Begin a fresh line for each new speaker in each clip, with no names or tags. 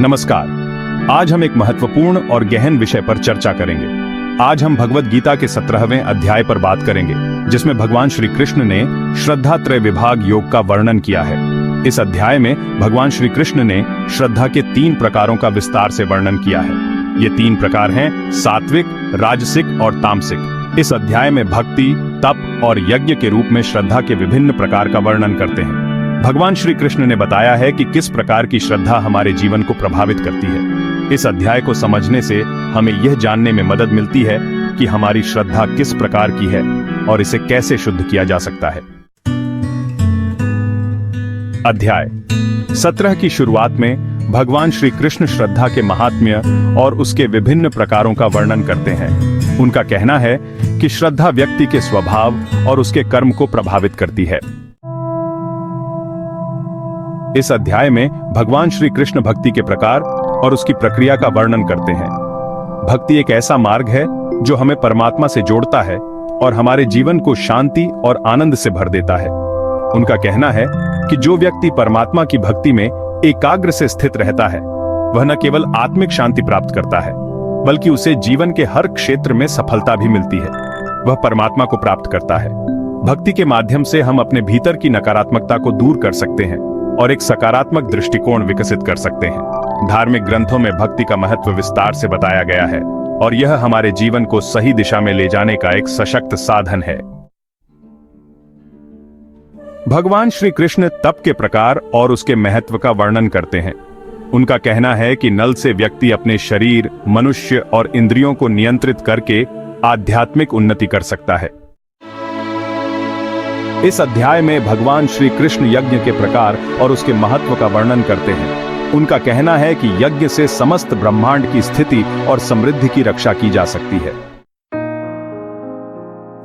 नमस्कार। आज हम एक महत्वपूर्ण और गहन विषय पर चर्चा करेंगे। आज हम भगवद गीता के 17वें अध्याय पर बात करेंगे, जिसमें भगवान श्री कृष्ण ने श्रद्धा त्रय विभाग योग का वर्णन किया है। इस अध्याय में भगवान श्री कृष्ण ने श्रद्धा के 3 प्रकारों का विस्तार से वर्णन किया है। ये 3 प्रकार हैं सात्विक, राजसिक और तामसिक। इस अध्याय में भक्ति, तप और यज्ञ के रूप में श्रद्धा के विभिन्न प्रकार का वर्णन करते हैं। भगवान श्री कृष्ण ने बताया है कि किस प्रकार की श्रद्धा हमारे जीवन को प्रभावित करती है। इस अध्याय को समझने से हमें यह जानने में मदद मिलती है कि हमारी श्रद्धा किस प्रकार की है और इसे कैसे शुद्ध किया जा सकता है। अध्याय 17 की शुरुआत में भगवान श्री कृष्ण श्रद्धा के महात्म्य और उसके विभिन्न प्रकारों का वर्णन करते हैं। उनका कहना है कि श्रद्धा व्यक्ति के स्वभाव और उसके कर्म को प्रभावित करती है। इस अध्याय में भगवान श्री कृष्ण भक्ति के प्रकार और उसकी प्रक्रिया का वर्णन करते हैं। भक्ति एक ऐसा मार्ग है जो हमें परमात्मा से जोड़ता है और हमारे जीवन को शांति और आनंद से भर देता है। उनका कहना है कि जो व्यक्ति परमात्मा की भक्ति में एकाग्र से स्थित रहता है, वह न केवल आत्मिक शांति प्राप्त करता है, बल्कि उसे जीवन के हर क्षेत्र में सफलता भी मिलती है। वह परमात्मा को प्राप्त करता है। भक्ति के माध्यम से हम अपने भीतर की नकारात्मकता को दूर कर सकते हैं और एक सकारात्मक दृष्टिकोण विकसित कर सकते हैं। धार्मिक ग्रंथों में भक्ति का महत्व विस्तार से बताया गया है और यह हमारे जीवन को सही दिशा में ले जाने का एक सशक्त साधन है। भगवान श्री कृष्ण तप के प्रकार और उसके महत्व का वर्णन करते हैं। उनका कहना है कि नल से व्यक्ति अपने शरीर, मनुष्य और इंद्रियों को नियंत्रित करके आध्यात्मिक उन्नति कर सकता है। इस अध्याय में भगवान श्री कृष्ण यज्ञ के प्रकार और उसके महत्व का वर्णन करते हैं। उनका कहना है कि यज्ञ से समस्त ब्रह्मांड की स्थिति और समृद्धि की रक्षा की जा सकती है।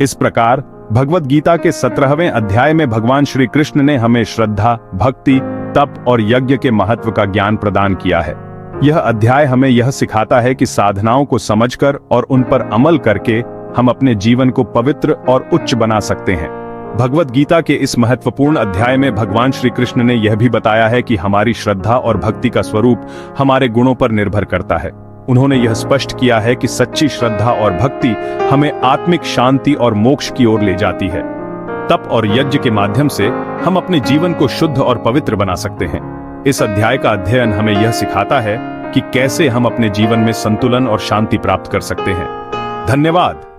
इस प्रकार भगवद गीता के 17वें अध्याय में भगवान श्री कृष्ण ने हमें श्रद्धा, भक्ति, तप और यज्ञ के महत्व का ज्ञान प्रदान किया है। यह अध्याय हमें यह सिखाता है कि साधनाओं को समझकर और उन पर अमल करके हम अपने जीवन को पवित्र और उच्च बना सकते हैं। भगवद गीता के इस महत्वपूर्ण अध्याय में भगवान श्री कृष्ण ने यह भी बताया है कि हमारी श्रद्धा और भक्ति का स्वरूप हमारे गुणों पर निर्भर करता है। उन्होंने यह स्पष्ट किया है कि सच्ची श्रद्धा और भक्ति हमें आत्मिक शांति और मोक्ष की ओर ले जाती है। तप और यज्ञ के माध्यम से हम अपने जीवन को शुद्ध और पवित्र बना सकते हैं। इस अध्याय का अध्ययन हमें यह सिखाता है कि कैसे हम अपने जीवन में संतुलन और शांति प्राप्त कर सकते हैं। धन्यवाद।